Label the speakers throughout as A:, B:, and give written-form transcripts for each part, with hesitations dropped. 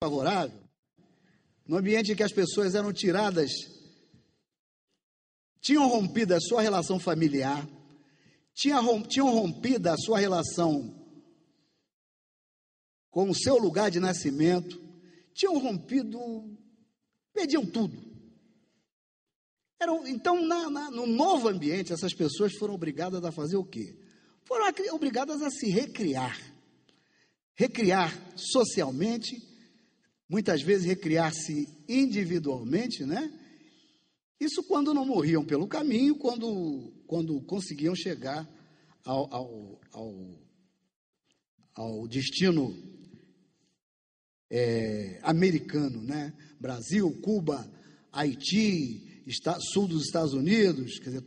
A: favorável, no ambiente em que as pessoas eram tiradas, tinham rompido a sua relação familiar, tinham rompido a sua relação com o seu lugar de nascimento, tinham rompido, perdiam tudo. Então, no novo ambiente, essas pessoas foram obrigadas a fazer o quê? Foram obrigadas a se recriar socialmente, muitas vezes recriar-se individualmente, né? Isso quando não morriam pelo caminho, quando conseguiam chegar ao destino americano, né? Brasil, Cuba, Haiti, sul dos Estados Unidos, quer dizer,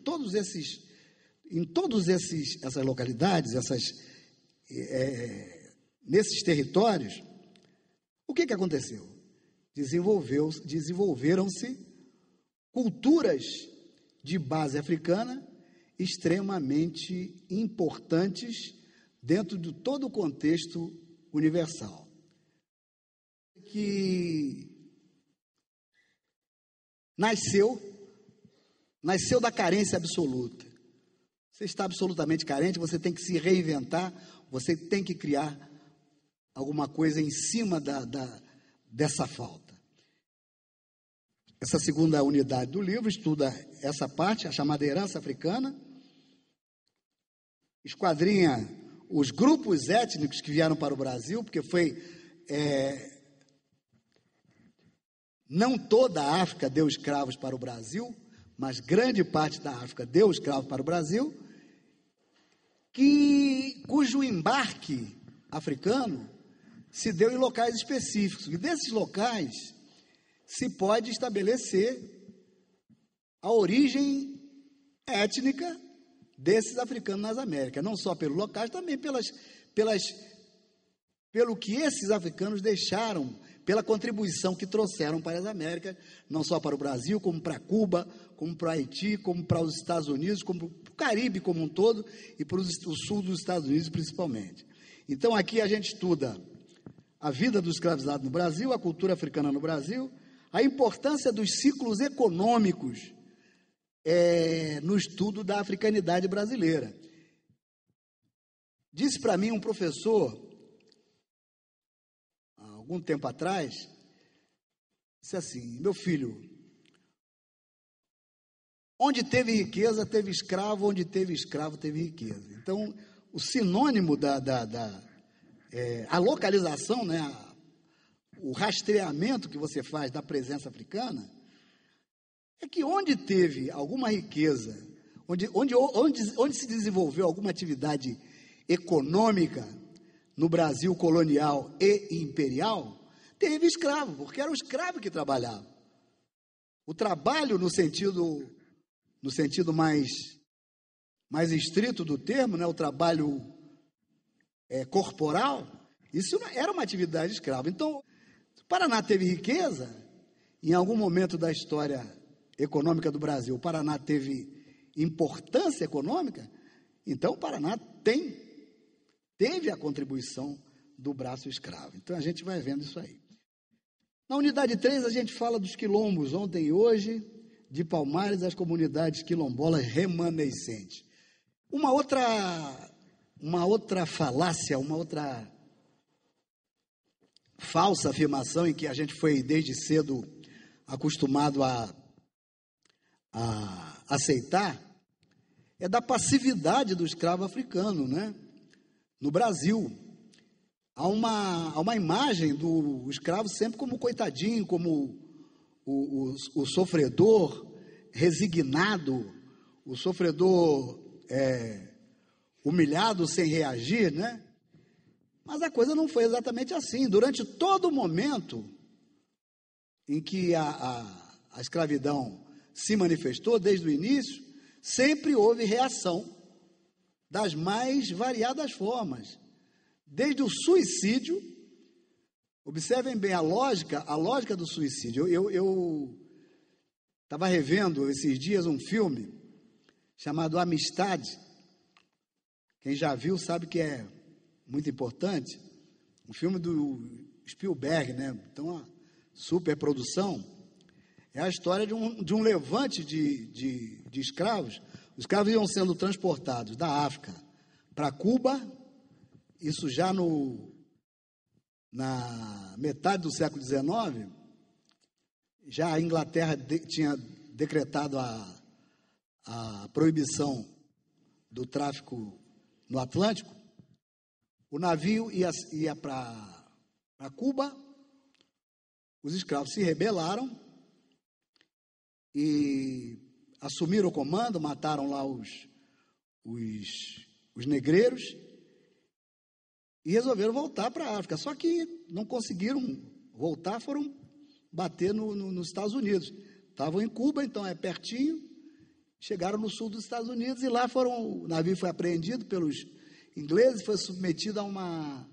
A: em todas essas localidades, nesses territórios, o que aconteceu? Desenvolveram-se culturas de base africana extremamente importantes dentro de todo o contexto universal, que nasceu da carência absoluta. Você está absolutamente carente, você tem que se reinventar, você tem que criar alguma coisa em cima dessa falta. Essa segunda unidade do livro estuda essa parte, a chamada herança africana, esquadrinha os grupos étnicos que vieram para o Brasil, porque não toda a África deu escravos para o Brasil, mas grande parte da África deu escravos para o Brasil, cujo embarque africano se deu em locais específicos. E desses locais se pode estabelecer a origem étnica desses africanos nas Américas, não só pelos locais, também pelo que esses africanos deixaram, pela contribuição que trouxeram para as Américas, não só para o Brasil, como para Cuba, como para o Haiti, como para os Estados Unidos, como para o Caribe como um todo e para o sul dos Estados Unidos principalmente. Então aqui a gente estuda a vida do escravizado no Brasil, a cultura africana no Brasil, a importância dos ciclos econômicos no estudo da africanidade brasileira. Disse para mim um professor, há algum tempo atrás, disse assim: meu filho, onde teve riqueza, teve escravo, onde teve escravo, teve riqueza. Então, o sinônimo a localização, né, o rastreamento que você faz da presença africana, é que onde teve alguma riqueza, onde se desenvolveu alguma atividade econômica no Brasil colonial e imperial, teve escravo, porque era o escravo que trabalhava. O trabalho no sentido mais estrito do termo, né, o trabalho corporal, isso era uma atividade escrava. Então, o Paraná teve riqueza, em algum momento da história econômica do Brasil, o Paraná teve importância econômica, então o Paraná teve a contribuição do braço escravo. Então a gente vai vendo isso aí. Na unidade 3 a gente fala dos quilombos, ontem e hoje, de Palmares às comunidades quilombolas remanescentes. Uma outra falácia, uma outra falsa afirmação em que a gente foi desde cedo acostumado a aceitar, é da passividade do escravo africano, né? No Brasil, há uma imagem do escravo sempre como coitadinho, como o sofredor resignado, o sofredor humilhado sem reagir, né? Mas a coisa não foi exatamente assim. Durante todo o momento em que a escravidão se manifestou, desde o início, sempre houve reação das mais variadas formas. Desde o suicídio, observem bem a lógica do suicídio. Eu estava revendo esses dias um filme chamado Amistade. Quem já viu sabe que é muito importante. Um filme do Spielberg, né? Então, uma superprodução. É a história de um levante de escravos. Os escravos iam sendo transportados da África para Cuba, isso já na metade do século XIX. Já a Inglaterra tinha decretado a proibição do tráfico no Atlântico. O navio ia para Cuba, os escravos se rebelaram e assumiram o comando, mataram lá os negreiros e resolveram voltar para a África. Só que não conseguiram voltar, foram bater nos Estados Unidos. Estavam em Cuba, então é pertinho, chegaram no sul dos Estados Unidos e lá o navio foi apreendido pelos ingleses, foi submetido a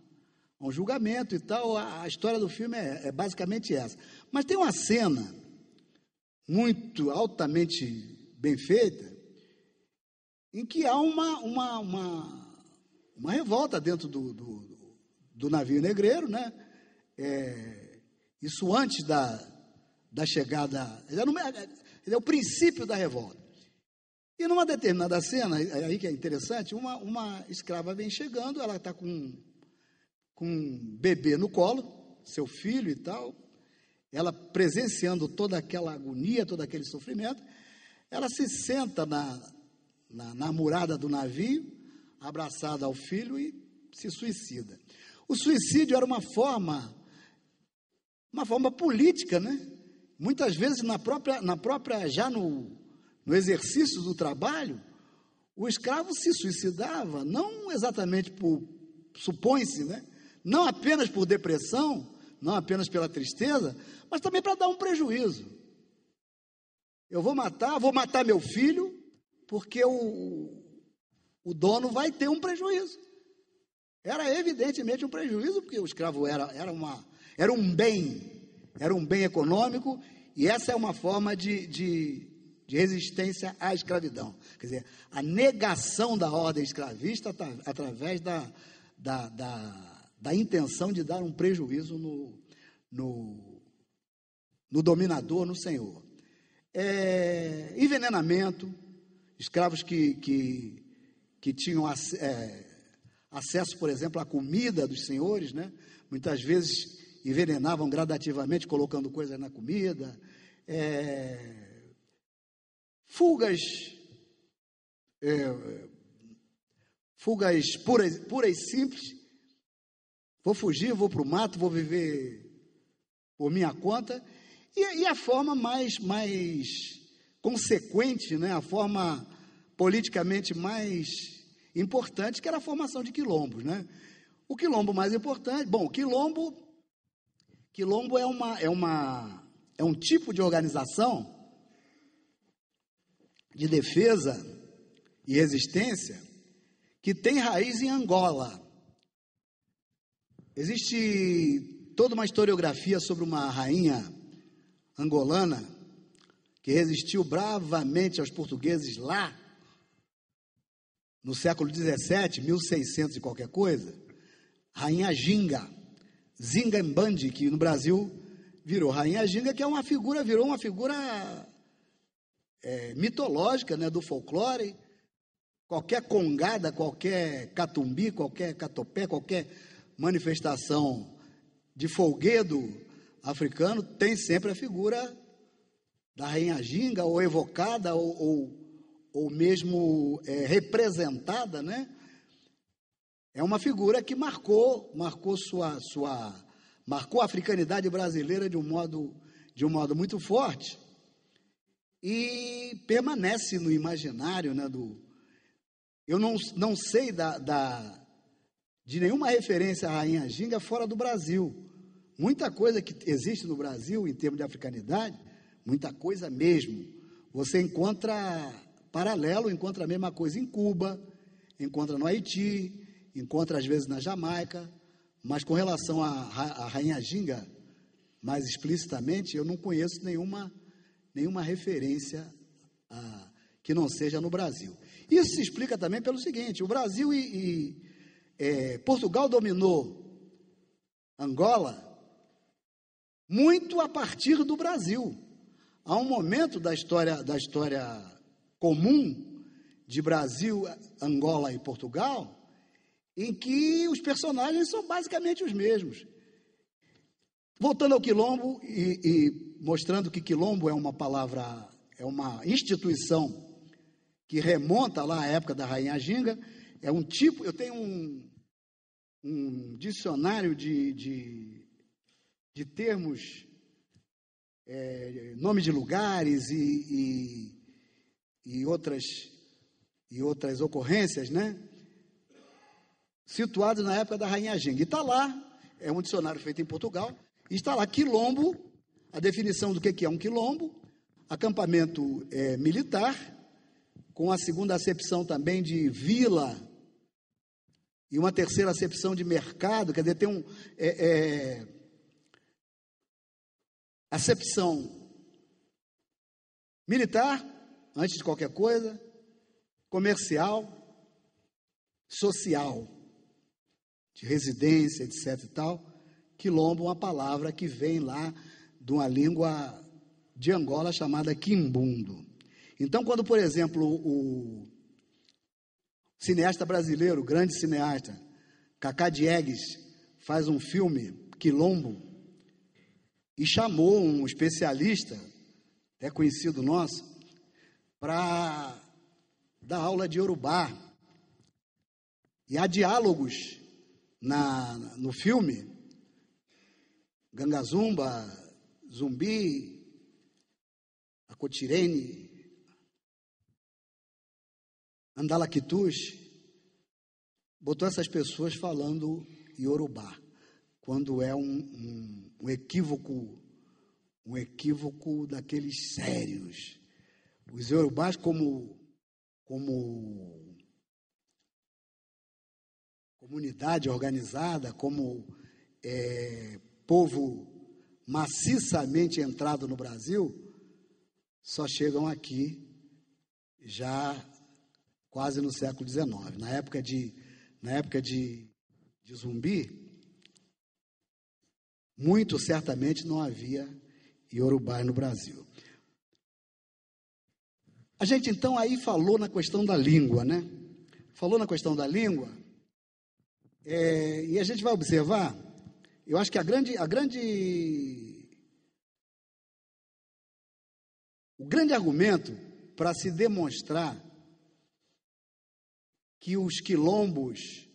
A: um julgamento e tal. A história do filme é basicamente essa. Mas tem uma cena muito altamente bem feita, em que há uma revolta dentro do navio negreiro, né? Isso antes da chegada, é o princípio da revolta. E numa determinada cena, aí que é interessante, uma escrava vem chegando, ela está com um bebê no colo, seu filho e tal, ela presenciando toda aquela agonia, todo aquele sofrimento, ela se senta na murada do navio, abraçada ao filho e se suicida. O suicídio era uma forma política, né? Muitas vezes já no exercício do trabalho, o escravo se suicidava, não exatamente supõe-se, né? Não apenas por depressão, não apenas pela tristeza, mas também para dar um prejuízo. Eu vou matar meu filho, porque o dono vai ter um prejuízo. Era evidentemente um prejuízo, porque o escravo era um bem econômico, e essa é uma forma de resistência à escravidão. Quer dizer, a negação da ordem escravista através da intenção de dar um prejuízo no dominador, no senhor. Envenenamento, escravos que tinham acesso, por exemplo, à comida dos senhores, né? Muitas vezes envenenavam gradativamente, colocando coisas na comida. Fugas puras e simples. Vou fugir, vou para o mato, vou viver por minha conta. E a forma mais consequente, né? A forma politicamente mais importante, que era a formação de quilombos, né? O quilombo mais importante, o quilombo é um tipo de organização de defesa e resistência que tem raiz em Angola. Existe toda uma historiografia sobre uma rainha angolana que resistiu bravamente aos portugueses lá no século XVII, 1600 e qualquer coisa, Rainha Ginga, Zinga Mbandi, que no Brasil virou Rainha Ginga, que virou uma figura mitológica, né, do folclore. Qualquer congada, qualquer catumbi, qualquer catopé, qualquer manifestação de folguedo africano tem sempre a figura da Rainha Ginga, ou evocada, ou mesmo representada, né? É uma figura que marcou a africanidade brasileira de um modo muito forte e permanece no imaginário, né? Eu não sei de nenhuma referência à Rainha Ginga fora do Brasil. Muita coisa que existe no Brasil em termos de africanidade, muita coisa mesmo, você encontra paralelo, encontra a mesma coisa em Cuba, encontra no Haiti, encontra às vezes na Jamaica, mas com relação à Rainha Ginga, mais explicitamente, eu não conheço nenhuma referência que não seja no Brasil. Isso se explica também pelo seguinte: o Brasil Portugal dominou Angola muito a partir do Brasil. Há um momento da história comum de Brasil, Angola e Portugal, em que os personagens são basicamente os mesmos. Voltando ao quilombo e mostrando que quilombo é uma palavra, é uma instituição que remonta lá à época da Rainha Ginga, é um tipo, eu tenho um dicionário de termos, nome de lugares e outras ocorrências, né? Situados na época da Rainha Ginga. E está lá, é um dicionário feito em Portugal, e está lá quilombo, a definição do que é um quilombo, acampamento militar, com a segunda acepção também de vila, e uma terceira acepção de mercado, quer dizer, tem acepção militar, antes de qualquer coisa, comercial, social, de residência, etc. e tal. Quilombo é uma palavra que vem lá de uma língua de Angola chamada quimbundo. Então, quando, por exemplo, o cineasta brasileiro, grande cineasta, Cacá Diegues, faz um filme, Quilombo, e chamou um especialista, conhecido nosso, para dar aula de Iorubá. E há diálogos no filme, Gangazumba, Zumbi, Acotirene, Andalaquitus, botou essas pessoas falando Iorubá, quando é um equívoco daqueles sérios. Os Iorubás como comunidade organizada, como povo maciçamente entrado no Brasil, só chegam aqui já quase no século XIX. Na época de Zumbi, muito certamente não havia Iorubás no Brasil. A gente então aí falou na questão da língua, né? Falou na questão da língua, e a gente vai observar, eu acho que o grande argumento para se demonstrar que os quilombos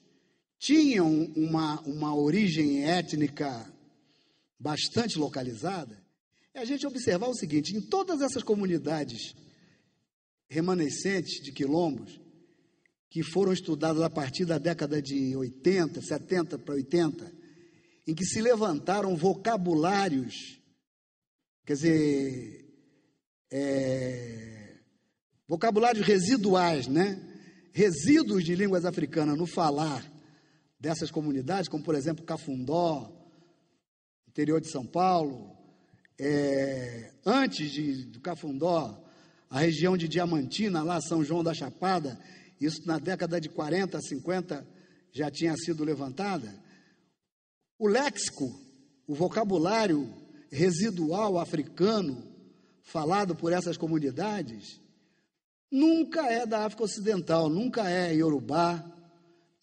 A: tinham uma origem étnica bastante localizada, é a gente observar o seguinte: em todas essas comunidades remanescentes de quilombos, que foram estudadas a partir da década de 80, 70 para 80, em que se levantaram vocabulários, quer dizer, vocabulários residuais, né? Resíduos de línguas africanas no falar dessas comunidades, como, por exemplo, Cafundó, interior de São Paulo, antes do Cafundó, a região de Diamantina, lá São João da Chapada, isso na década de 40, 50 já tinha sido levantada. O léxico, o vocabulário residual africano falado por essas comunidades nunca é da África Ocidental, nunca é Iorubá,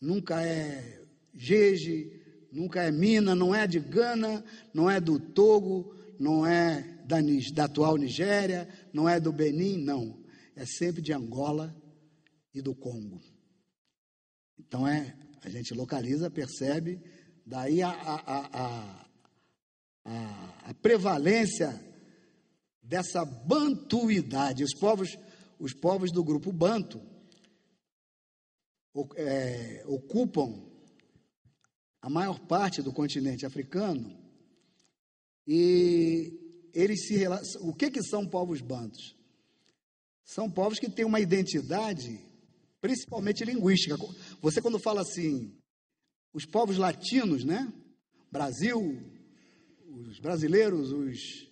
A: nunca é Jeje, nunca é Mina, não é de Gana, não é do Togo, não é da atual Nigéria, não é do Benin, não. É sempre de Angola e do Congo. Então a gente localiza, percebe, daí a prevalência dessa bantuidade. Os povos do grupo Banto ocupam a maior parte do continente africano, e o que são povos bantos? São povos que têm uma identidade principalmente linguística. Você, quando fala assim, os povos latinos, né? Brasil, os brasileiros, os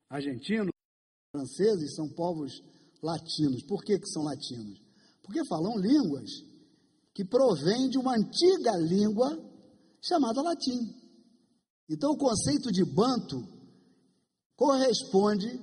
A: argentinos, os franceses são povos latinos. Por que são latinos? Porque falam línguas que provêm de uma antiga língua chamada latim. Então, o conceito de banto corresponde